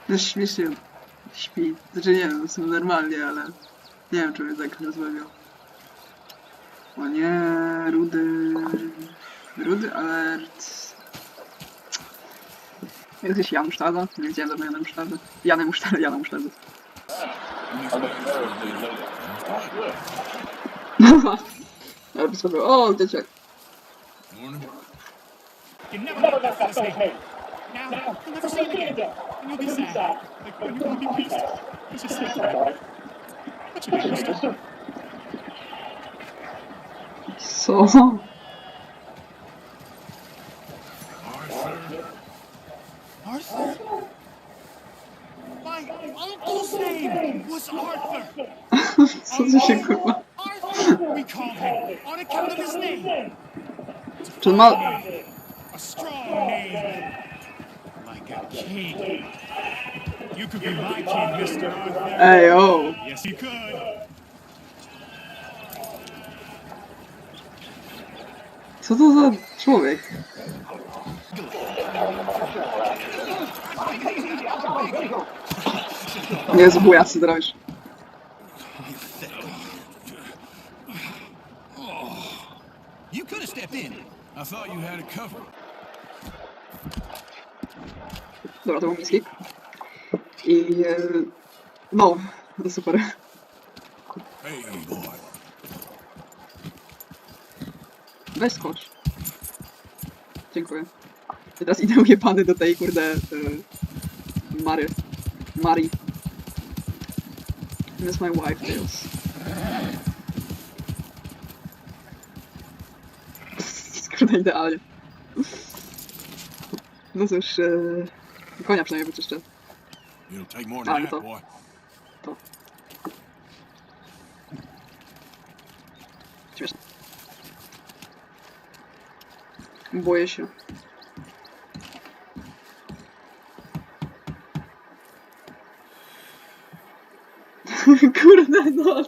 No śmiesznie śpi. Znaczy nie wiem, w sumie normalnie, ale nie wiem, czy mnie tak rozmawiał. O nie, rudy. Rudy alert. Jak gdzieś Jan Musztarda? Nie wiedziałem dawno Jana Musztardy. Jana Musztardy. Ale sobie, o, dzieciak. You never left that face mate. Now, you'll never see him again. And you'll be sad. Like when you won't be pleased. It's just sad, right? But you never understood. Co? Arthur? My uncle's name was Arthur. Co tu się kurwa? Arthur, we call him on account of his name. Czy ma... A strong name. Like a king. You could be my king, Mr. Arthur. Ej, o! Yes, you could. Co to za człowiek? Jezu, bujacy zrobisz. You could have stepped in. I thought you had it covered. Dobra, to był miskik. I... no, to super. Hey, boy. Weź skocz. Dziękuję. I teraz idę ujebany do tej, kurde... Mari. That's my wife, Tails. Kurde, idealnie. No cóż, konia przynajmniej wyczyszczę. It'll take more than Ale that, to... boy. to. Śmieszne. Boję się. Kurde, no.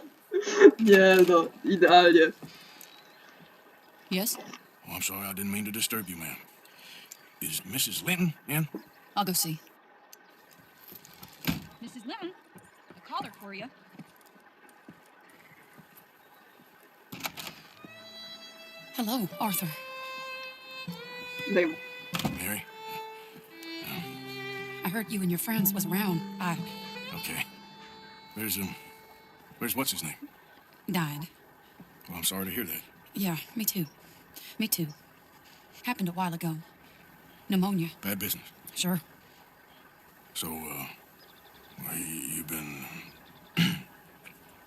Nie, no, idealnie. Yes? Oh, I'm sorry, I didn't mean to disturb you, ma'am. Is Mrs. Linton in? I'll go see. Mrs. Linton, I called her for you. Hello, Arthur. Daj mu. Mary? I heard you and your friends was around. I Okay. Where's what's his name? died. Well, I'm sorry to hear that. Yeah, me too. Me too. Happened a while ago. Pneumonia. Bad business. Sure. So, well, you've been...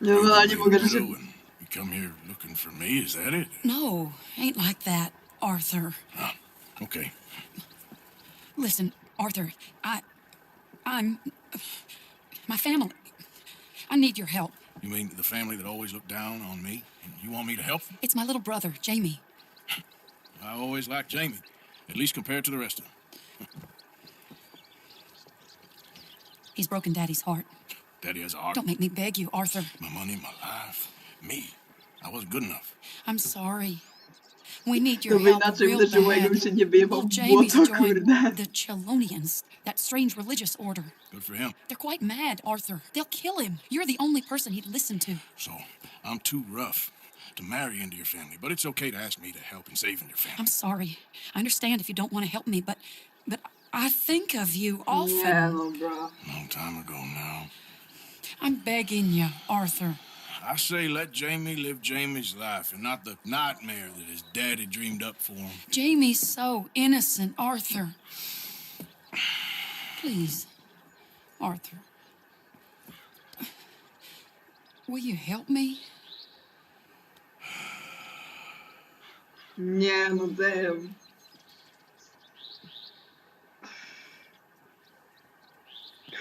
Nie, no, ale nie mogę, że się... widow and you come here looking for me, is that it? No, ain't like that, Arthur. Ah, okay. Listen, Arthur, I'm... My family. I need your help. You mean the family that always looked down on me, and you want me to help them? It's my little brother, Jamie. I always liked Jamie, at least compared to the rest of them. He's broken Daddy's heart. Daddy has a heart. Don't make me beg you, Arthur. My money, my life, me. I wasn't good enough. I'm sorry. We need your To by help inaczej real uderzyło, jakbym bad. się nie wyjebał Well, w Jamie's błoto, joined kurde. the Chelonians, that strange religious order. Good for him. They're quite mad, Arthur. They'll kill him. You're the only person he'd listen to. So, I'm too rough to marry into your family, but it's okay to ask me to help in saving your family. I'm sorry. I understand if you don't want to help me, but I think of you often. Nie, no, bro. Long time ago now. I'm begging you, Arthur. I say let Jamie live Jamie's life and not the nightmare that his daddy dreamed up for him. Jamie's so innocent, Arthur. Please, Arthur. Will you help me? Nie, no, damn.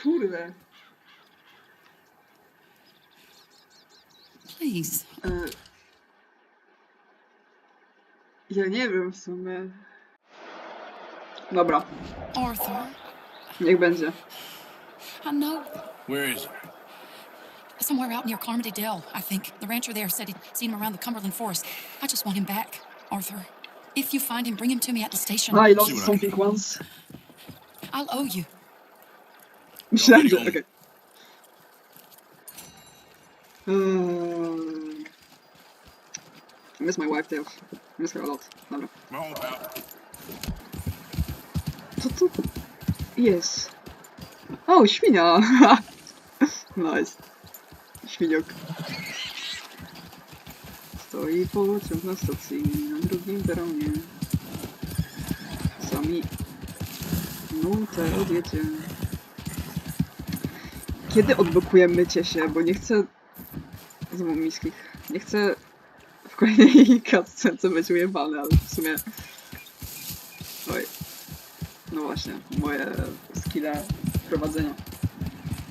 Kurde. Please. Ja nie wiem w sumie. Dobra, Arthur, niech będzie. I know. Where is it? Somewhere out near Carmody Dell, I think. The rancher there said he'd seen him around the Cumberland Forest. I just want him back, Arthur. If you find him, bring him to me at the station. I lost something once. I'll owe you. Myślałem, że... Already okej. I miss my wife too. I miss her a lot. Dobra. Come on, pal. Co to jest? O, świnia! Nice. Świniok. Stoi pociąg na stacji, na drugim peronie. Sami nutę odjedzie. Kiedy odblokujemy się, bo nie chcę... Znowu miskich. Nie chcę w kolejnej cutscence być ujebany, ale w sumie... Oj. No właśnie, moje skille prowadzenia.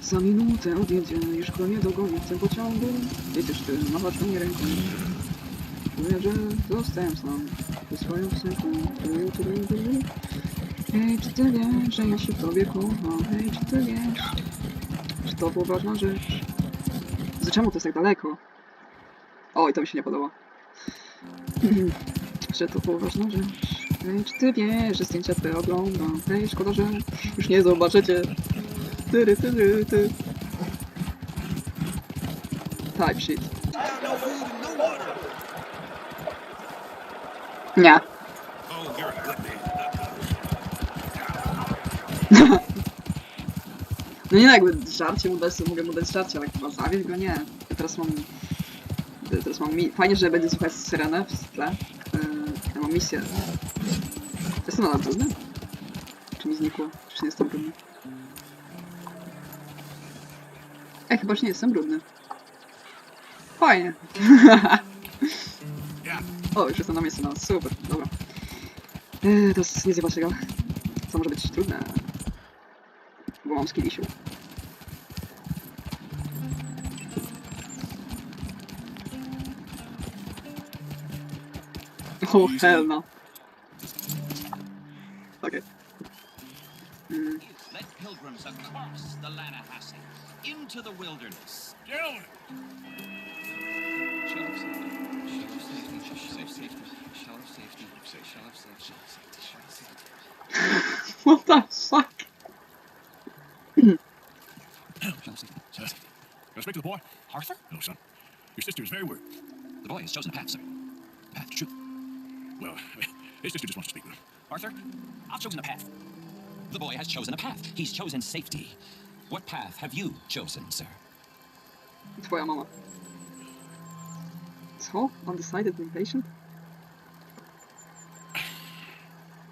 Za minutę odjedzie, już go nie dogoni w tym pociągu. Jedziesz ty, machasz mnie ręką. Mówię, że zostałem sam. Ze swoją psyką. Hej, czy ty wiesz, że ja się w tobie kocham? Hej, czy ty wiesz, że to była ważna rzecz? Czemu to jest tak daleko? Oj, to mi się nie podoba. Że to była ważna rzecz. Hej, czy ty wiesz, że zdjęcia te oglądam? Hej, szkoda, że już nie zobaczycie. Tyry. Type shit. Nie. Oh, you're a good man. No nie, jakby żarcie mu dać, to mogę mu dać żarcie, ale chyba zawieźć go nie. Ja teraz mam... Fajnie, że będzie słuchać syrenę w tle. Ja mam misję. Jestem nadal brudny? Czy mi znikło? Czy nie jestem brudny? Chyba już nie jestem brudny. Fajnie. O, już jestem na miejscu, no super, dobra. Teraz nie zje waszego. Co może być trudne? Bo mam skillisiu. Oh hell no. Okay. Let pilgrims across the Lanahassee into the wilderness. Gentlemen, What the fuck? can I speak to the boy? Arthur? Hello, son. Your sister is very worried. The boy has chosen a path, sir. Path to truth. Well, his sister just wants to speak with him. Arthur, I've chosen a path. The boy has chosen a path. He's chosen safety. What path have you chosen, sir? Twoja mama. Co? Undecided impatient?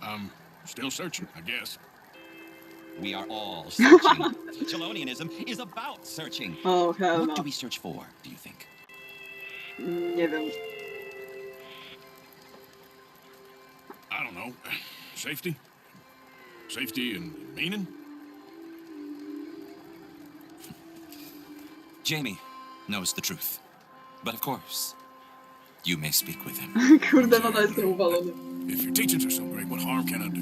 I'm still searching, I guess. We are all searching. Chelonianism is about searching. Oh hell What no. do we search for, do you think? Nie wiem. I don't know. Safety? Safety and meaning? Jamie knows the truth. But of course, you may speak with him. Kurde, nadal jestem uwalony. If your teachings are so great, what harm can I do?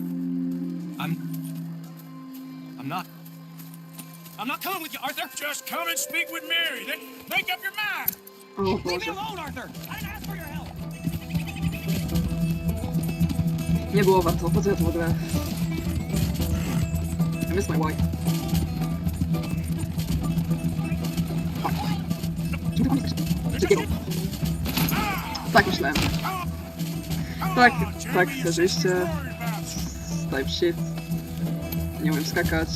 I'm not coming with you, Arthur! Just come and speak with Mary. Then make up your mind. O Leave me Boże. alone, Arthur! I didn't ask for your help! Nie było warto, po co ja to w ogóle? I miss my wife. Czym ty koniec? Wszystkiego. Tak myślałem. Tak, rzeczywiście. Type shit. Nie umiem skakać.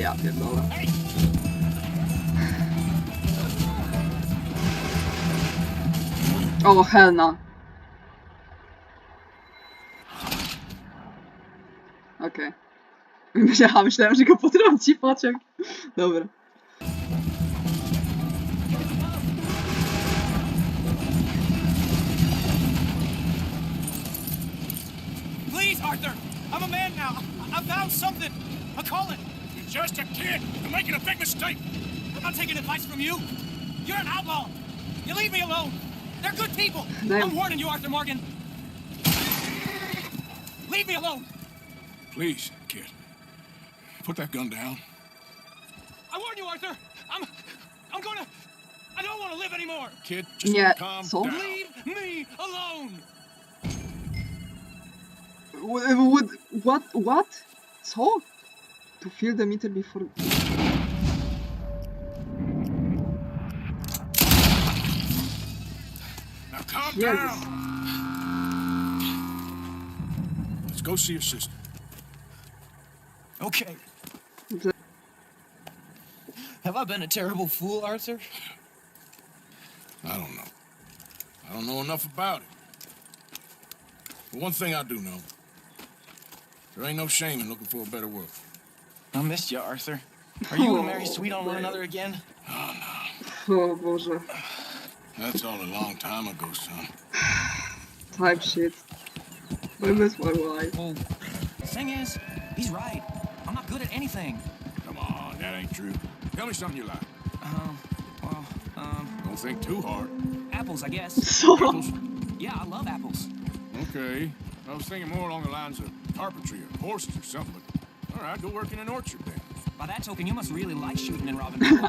Ja pierdolę. O, hell no. Okej. Myślałem, że go potrąci pociąg. Dobra. Please, Arthur! I'm a man now. I found something. A calling. You're just a kid. You're making a big mistake. I'm not taking advice from you. You're an outlaw. You leave me alone. They're good people. Damn. I'm warning you, Arthur Morgan. Leave me alone. Please, kid. Put that gun down. I warn you, Arthur. I don't want to live anymore. Kid, just Nie, calm co? down. Leave me alone. What? Co? To fill the meter before... Now calm Yes. down. Let's go see your sister. Okay. The- Have I been a terrible fool, Arthur? I don't know. I don't know enough about it. But one thing I do know. There ain't no shame in looking for a better world. I missed you, Arthur. Are you and Mary sweet on one another again? O Boże. That's all a long time ago, son. Type shit. I miss my wife. Well, the thing is, he's right. I'm not good at anything. Come on, that ain't true. Tell me something you like. Well, Don't think too hard. apples, I guess. Co? Apples? Yeah, I love apples. Okay. I was thinking more along the lines of carpentry or horses or something, but all right, go work in an orchard then. By that token, you must really like shooting and robbing people.